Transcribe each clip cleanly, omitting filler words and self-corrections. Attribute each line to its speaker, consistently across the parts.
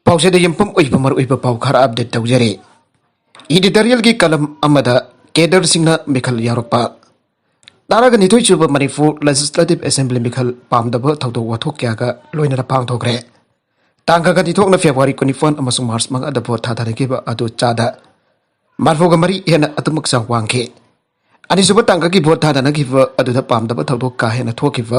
Speaker 1: पाउसे the यंपम ओइबमर ओइब पाउ खरा update तौजरे editorial की कलम अमदा केडर सिंह मिखल यारोपा तारग निथोय चुब मणिपुर लेजिस्लेटिव असेंबली मिखल पामदब थौदो वाथोक क्यागा लोइनरा पांगथोखरे तांगागा निथोकना फेब्रुआरी 24 अमसुंग मार्च मंगा भोट थाथारगिब अदु चादा मार्फोगा मरी हेना अतुमक सांग वांखे अनिसुब तांगागी भोट थाथानगिब अदुदा पामदब थौदो का हेना थोकिब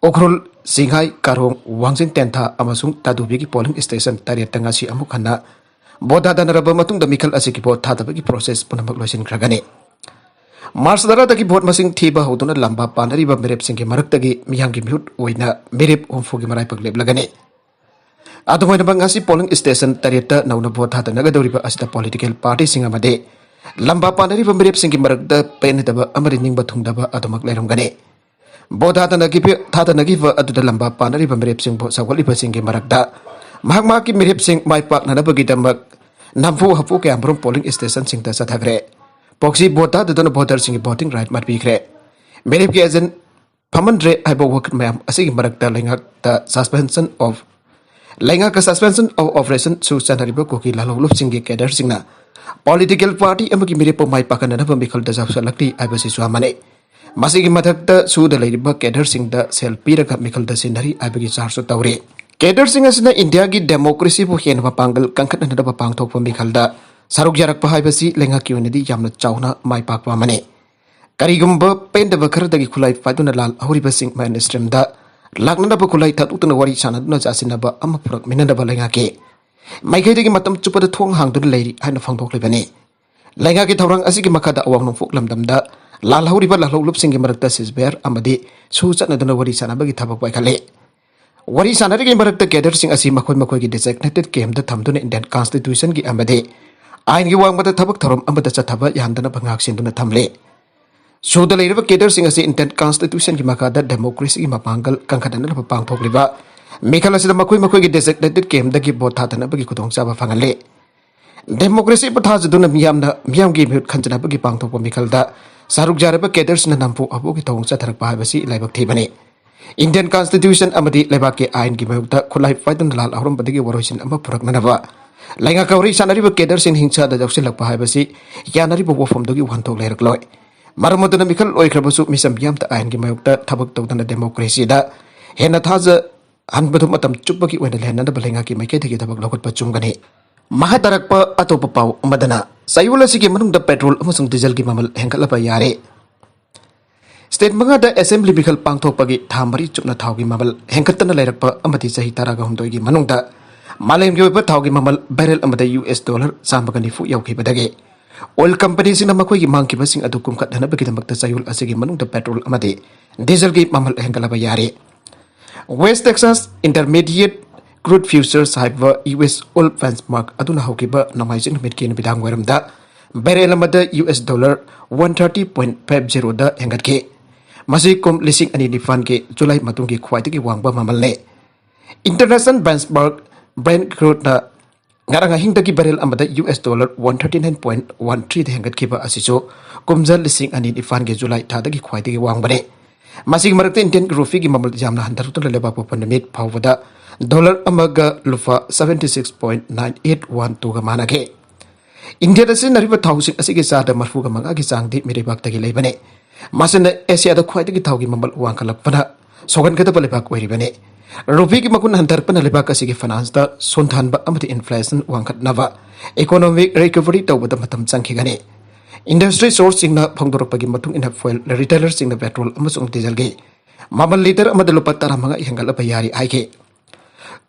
Speaker 1: ओखरुल सिंघाई कारोंग वांजिन टेंथा अमसुंग तादुबीगी पोलिंग स्टेशन तारियत तंगासी अमुक हन्ना भोट थाथानरब मतुंग द मिखल असिगी भोट थाथाबगी प्रोसेस पुनमक लोइसिनख्रगने मार्च दरादगी भोट मसिंग थीबा होदुना लंबा पानरिबा मेरेप सिंगे मरक्तगी मियांगी म्यूट ओइना मेरेप ओमफोगी मराइपक लेबलगने अदुमोइनबा ngasi पोलिंग स्टेशन तारियत नौना भोट थाथानगदौरिबा असिदा पॉलिटिकल पार्टी सिंग अमदे लंबा पानरिबा मेरेप सिंगे मरक्त पेनदबा अमरि निंगबा थुंगदबा अदुमक लेरमगने भोट थाथानगिब अदुदा लंबा पानरिबा मेरेप सिंग भोट सगलिबा सिंगे मरक्ता महात्माकी मेरेप सिंग माइपाकनबगीदमक नम्फु हपु क्यामरुम पोलिंग स्टेशन सिंगदा सथाग्रे पॉक्सी बोटा ददन वोटर सिंग वोटिंग राइट मटबीख्रे मेरेप के एजेंट फमनद्रे हाइबो वक्त मैम असिगी मरक्ता लेंगा सस्पेंशन ऑफ ऑपरेशन सु चनरिबो कोकी लालौलुप सिंगे केडर सिंगना पॉलिटिकल पार्टी अमगी मेरेप माइ पाकननब मिखल दजाफसलक्ति आइबसि सुआमने मसिगी मथक्ता सुद लेरिबा केडर सिंगदा सेल पीरगा मिखल दसिनरी आइबगी चार्जो तौरे केडर सिंग असना इंडिया की डेमोक्रेसी बु हेनबा पांगल कंखटनदबा पांगथोकपा मिखलदा सरुक यारकपा हाइबसि लेंगा की ओनदी यामना चाउना माइ पाकपा मने करिगुम्बा पेंदबा खरदगी खुलाई फाइदुना लाल हौरिबा सिंग मैन स्ट्रीमदा लाकनदबा खुलाई थातुतुना वारी सानदुना जासिनबा अमा पुरक मिनदबा लेंगा के माइखैदगी मतम चुपद थोंग हांगदुना लेरि हाइना फांगथोकलिबने लेंगा की थौरंग असिगी मखदा अवांग नोंफुक लमदमदा लाल हौरिबा लालौलुप सिंगे मरक्ता सिजबेर अमदि सु चनदुना वारी सानबगी थबक पाइखले वारी सानरगी मरक्ता केडर सिंग असि मखोय मखोयगी डेजिग्नेटेड केमदा थमदुना इंडियन कॉन्स्टिट्यूशन की अमदि आइन की वांगबद थबक थरम अमदा चथब यानदना भंगाक सिंदुना थमले सुद लेरब केडर सिंग असि इंडियन कॉन्स्टिट्यूशन की मखादा डेमोक्रेसी की मपांगल कंखदनब पांगथोकलिबा मिखल असिदा मखोय मखोयगी डेजिग्नेटेड केमदगी भोट थाथनबगी खुदोंचाबा फंगले डेमोक्रेसी पथाजदुना मियामगी म्यूट खंजनबगी पांगथोकपा मिखलदा सारुक जारब केडर सिंग नंपु अबोगी थोंग चथरकपा हाइबसि लाइबक थीबने इंडियन कॉन्स्टिट्यूशन अमदी लेबाक के आइन की मयुक्ता खुलाई फाइदन लाल अहरमबदगी वरोइसिन अमा पुरकननबा लाइंगा कवरी सानरिबा केडर सिंह हिंसा द जौसिलकपा हाइबसि यानरिबा वफमदगी वहनथोक लेरकलोय मरमदुना मिखल ओइख्रबसु मिसम यामता आइन की मयुक्ता थबक तौदना डेमोक्रेसी दा हेना थाज हनबदु मतम चुप्पगी ओइना लेहनदबा लेंगा की मैकेदगी थबक लौखटपा चुंगने महादरकपा अतोपा पाउ अमदना सयुलसिगी मनुंगदा पेट्रोल अमसुंग डीजल की ममल हेंगलबा यारे स्टेट मंगादा असेंबली मिखल पांगथोकपगी था मरी चुपना थावगी ममल हेंकतना लेरकपा अमदी सही तारागा हुमदोइगी मनुंगदा मालेमगी ओइबा थावगी ममल बैरल अमदा US डॉलर चामबगा निफु यौखिबदगे ऑयल कंपनी सिंह मखोयगी मांगखिबसिंग अदु कुमखदनबगिदमक्ता सयुल असिगी मनुंगदा पेट्रोल अमदी डीजल की ममल हेंगलबा यारे West Texas intermediate crude futures हाइबा US ऑयल बेंचमार्क अदुना हौकिबा नमाइजिंग मिटकी बिदांग वरमदा बैरल अमदा US डॉलर 130.50 दा हेंगतके मसी कुम लिसिंग अनि निफान के जुलाई मतुंगी ख्वाइदगी वांगबा ममलने इंटरनेशनल बेंचमार्क ब्रेंट क्रूड ना ngaranga hingdagi barrel amada US dollar 139.13 de hengat kiba asiso kumjal lising ani ifan ge July thadagi khwaidagi wangbane masig marakte Indian rupee gi mamal jamna handarutu leba pandemit phawada dollar amaga lufa 76.9812 ga manage India da sin nariba thousing asigi sada marfu ga manga gi changdi miribak tagi leibane masana Asia da khwaidagi thawgi mamal wangkalakpana sogan gada balebak oiribane रूपी की मकुन हंतरपन लेबाक असिगी finance दा सोंथानबा अमति inflation वांखटनबा economic recovery तौबदा मतम चंखिगने industry source सिंगना फंगदोरपगी मतुंग इन foil retailer सिंगना petrol अमसुंग diesel गे ममल litre अमद लुपा 15 हेंगलबा यारी आइके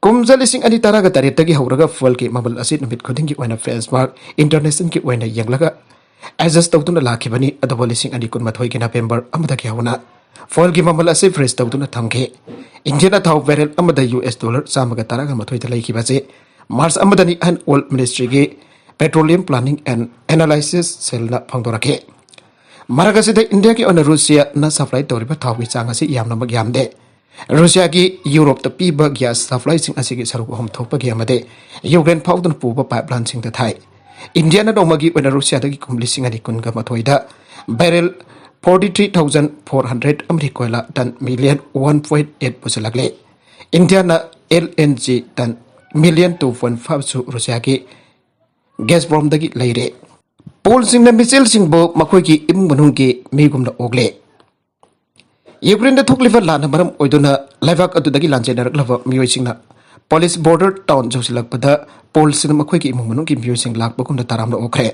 Speaker 1: कुमजल सिंग अनि तारागा तारेतगी हौरगा foil के ममल असि नमित खुदिंगी ओइना बेंचमार्क इंटरनेशनल की ओइना यंगलगा एडजस्ट तौदुना लाखिबनी अदबोली सिंग अनि कुनमथोय के नवेंबर अमदा के हौना फॉल की ममल असे फ्रेश तौदुना थमखे इंडियन थाउ बैरल अमदा US डॉलर चामगा तारागा मथोय तलैखिबासे मार्च अमदनी अन ऑयल मिनिस्ट्री के पेट्रोलियम प्लानिंग एंड एनालिसिस सेलना फंगदोरखे मरगसिदे इंडिया की ओन रूसिया न सप्लाई तौरिबा थाउगी चांगसी यामनमग यामदे रूसिया की यूरोप त पीबा गैस सप्लाई सिंग असिगी सरुक हम थोपगी अमदे यूक्रेन फाउदन पुबा पाइपलाइन सिंग त थाई इंडिया न दोमगी ओन रूसिया दगी कुमलिसिंग अनि कुनगा मथोयदा बैरल 43,400 अमरी कोयला टन मिलियन 1.8 पुसलगले इंडिया ना LNG ton million 2.5 su Russia ki Gazprom dagi leire Pol singna missile singbo makoi ki imung manung ki migumna ogle Ukraine da thokliva lana maram oiduna laivak adudagi lanjenarak lava miyoi singna police border town josilak pada Pol singna makoi ki imung manung ki miyoi sing lak bakumna taramna okre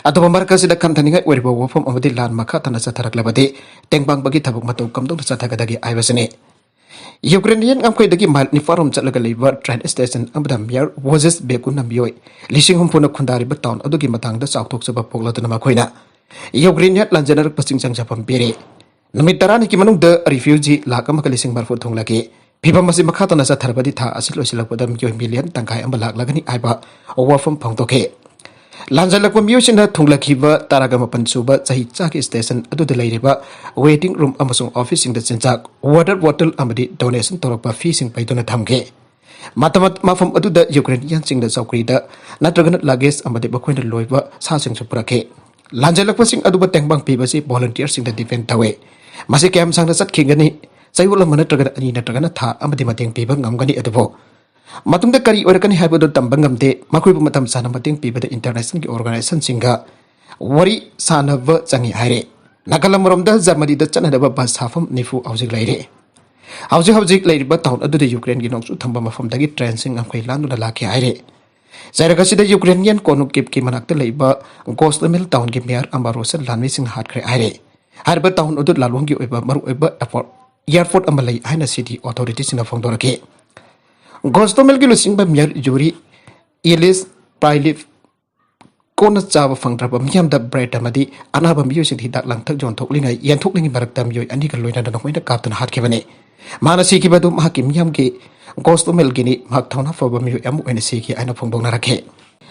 Speaker 1: Atau markas sida kan thaninga weribo wofom amadi lan makha thana satharak labadi tengbang bagi thabuk matou kamdong sathagadagi aibasane Ukrainian am dagi mal ni farom chatlaga leiba train station amda miar wazes bekun nambioi lising humpuna khundari ba town adugi matang da chawthok saba pogladana makoina Ukrainian lanjanar pasing chang japam pere namit tarani ki manung da refugee lakam ka lising barfo thonglagi phiba masi makha tana satharbadi tha asilo silakpada mioi million tangkai amba lak lagani aiba overfrom phangtoke Lanjalakwa miyosina thunglakhiba taragama pansuba chahi chaki station aduda leiriba waiting room amasung office sing da chinchak water bottle amadi donation torakpa fee sing paidona thamge matamat mafam aduda Ukrainian sing da chawkri da natragana luggage amadi bakoina loiba sa sing suprakhe lanjalakwa sing aduba tengbang pibasi volunteer sing da defend thawe masi kem sang da chatkingani chaiwala manatragana ani natragana tha amadi mateng piba ngamgani adubo Matungda kari orakani haibado tambangamde makuibu matam sana mating pibada international organization singa wari sana va changi haire nagalam romda Germany da chana da bas hafam nifu aujik laire aujik laire ba town adu de Ukraine gi noksu thamba mafam dagi train sing amkai lanu da lakhe haire zairaga sida Ukrainian konuk kip ki manakta leiba Gostomel town gi mayor ambarosa lanwi sing hat khre haire harba town adu lalwang gi oiba maru oiba airport amalai haina city authority sina phongdorake Gostomel ki lusing ba miar juri Elis Prailif kona chawa fangdraba miyam da bread amadi anaba miyo sing hidak lang thak jon thoklingai yan thoklingi barakta miyo ani ka loina da noina kaptan hat kebane manasi ki badu mahakim miyam ki Gostomel gini mak thona foba miyo amu NC ki aina phongdong na rakhe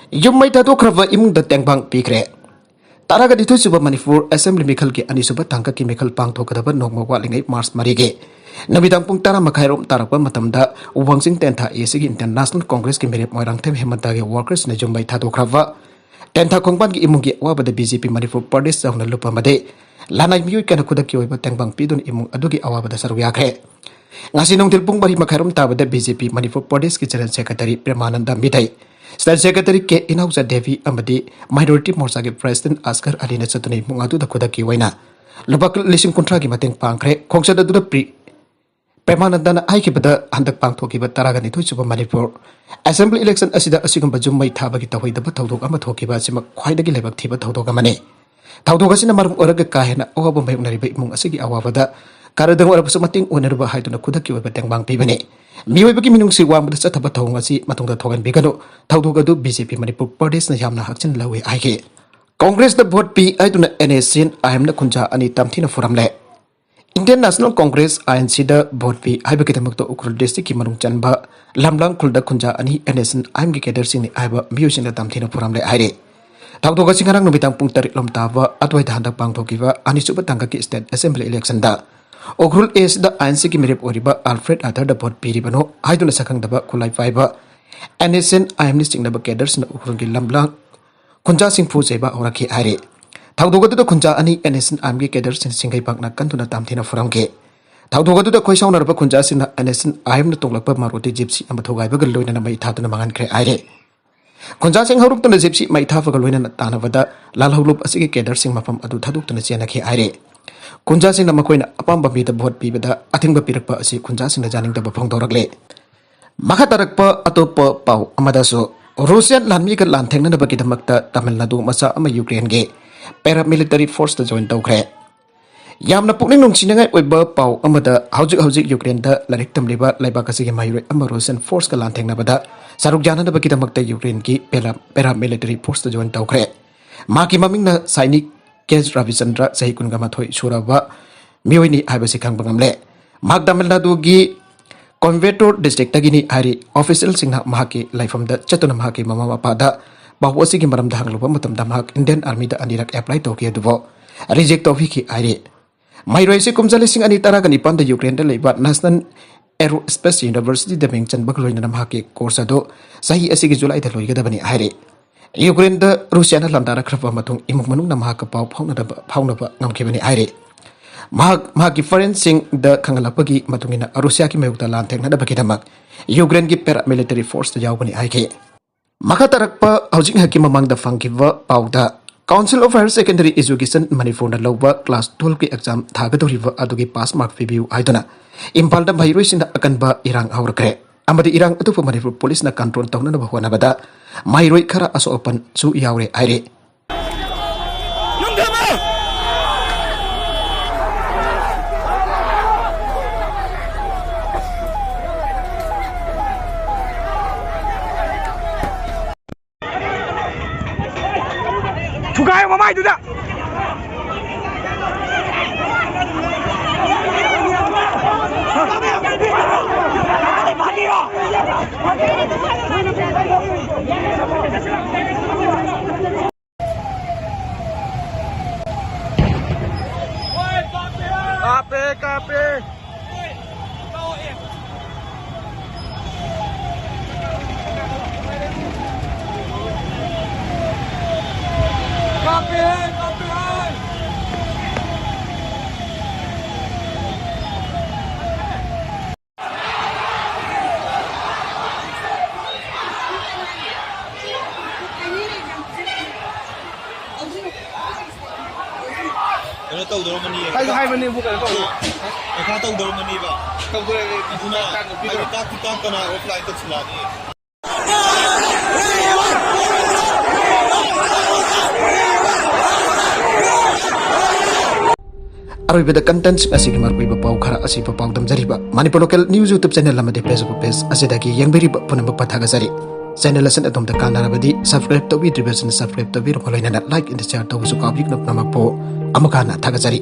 Speaker 1: yumai ta to khraba imung da tengbang pikre taraga dithu suba Manipur assembly mikhal ki ani suba tangka ki mikhal pang thokadaba nokma walingai Mars marige Nabidang pung tara makairom tarakpa matamda uwangsing tentha esigi International Congress ki merep moirang them hemantage workers na jumbai thado khrava tentha khongpan ki imungi awabada BJP Manipur Pradesh jawna lupa made lanai miui kana kuda ki oiba tengbang pidun imung adugi awabada saru yakre ngasi nong tilpung bari makairom tabada BJP Manipur Pradesh ki General Secretary Premananda Midai State Secretary K Inauza Devi amadi Minority Morcha ki President Askar Ali na chatuni mungadu da kuda ki waina lubak lising kontra ki mateng pangkre khongsada du Premanandana aikibada handak pangthokiba taragani thuisuba Manipur Assembly election asida asigamba jummai thabagi tawhidaba tawdok ama thokiba sima khwaidagi lebak thiba tawdok amane tawdok asina marum oraga kahena awaba mayunariba imung asigi awabada karadang orabusa mating onerba haiduna kudaki oiba tengbang pibane miyoibagi minungsi wambada chathaba thawng asi matungda thogan bigano tawdok adu BJP Manipur Pradesh na yamna hakchin lawe aike Congress da vote pi aiduna NSN IM na kunja ani tamthina furamle Indian National Congress ANC da vote pi aiba kidamakto Ukrul district ki manung chanba lamlang khulda khunja ani NSN IM ki cadre sing ni aiba music da tamthina puramle aire tawdoga singarang numitang pung tarik lom tawa atwai da handak pangthokiba ani suba tangka ki state assembly election da Ukrul is da ANC ki merep oriba Alfred Arthur da vote pi ribano haiduna sakang daba khulai faiba NSN IM ni sing da cadre sing Ukrul ki lamlang khunja sing phu jeba oraki aire Tawdoga da khunja ani NSN amgi kedar sin singai pakna kantuna tamthina furamge Tawdoga da khoisaw narba khunja sin NSN ayam na tonglakpa Maruti gypsy amba thogai bagal loina na mai thatuna mangan kre aire khunja sing harup tuna gypsy mai tha bagal loina na tanawada lalhulup asigi kedar sing mafam adu thaduk tuna chena khe aire khunja sing na makoina apamba bi da vote pi bada athingba pirakpa asi khunja sing na janing da bafang dorakle makha tarakpa atopa pau amada so Russian lanmi ka lanthengna na bagidamakta Tamil Nadu masa ama Ukraine ge paramilitary force da join tawkre yamna pukning nungsinangai oiba pau amada haujik Ukraine da larik tamliba laibak asigi mayure ama Russian force ka lanthengna bada saruk jana da bagidamakta Ukraine ki paramilitary force da join tawkre maki maming na sainik Kes Ravichandra sahi kungama thoi suraba miwini haibasi khangbangamle mak Tamil Nadu gi Convertor district tagini hari official singna mahaki laifam da chatuna mahaki mama mapa da bahu asigi maram da hangluba matam da mahak Indian Army da anirak apply to kiya dubo reject of ki aire mairoi se kumjali sing ani tara gani pan da Ukraine da leiba National Aerospace University da mengchan bagloi na mahaki course do sahi asigi July da loiga da bani aire Ukraine da Russia na lamdara khrafa matung imuk manung na mahaka pau phauna ba ngamke bani aire mahaki foreign sing da khangalapagi matungina Russia ki mayukta lantheng na da bakidamak Ukraine ki paramilitary force ta yaugani haike. Maka tarakpa hojing haki mamang da fangkiwa pauda Council of Higher Secondary Education Manipur na lawba class 12 ki exam thagadoriba adugi pass mark review haiduna Impal da bhairoi sinda akan ba irang haurkre amadi irang atu Manipur police na control tawna na bahwana bada mairoi khara aso open su yaure aire
Speaker 2: Chukai mamai tu dah. Kape.
Speaker 3: Ano tawdaro mani ba?
Speaker 2: Hai mani bukan kau.
Speaker 3: Eka tawdaro mani ba?
Speaker 2: Kau tu lagi.
Speaker 3: Aduna ay kita kana offline to sila ni.
Speaker 1: Aroi contents asigi marpoi bapau khara asi bapau damjari ba Manipur local news YouTube channel lamade Facebook page asidagi yangberi ba punam pathaga jari channel asan atom da kanara badi subscribe to be subscribe to be rolina like in the share to su kabi knop namak po amakana thaga jari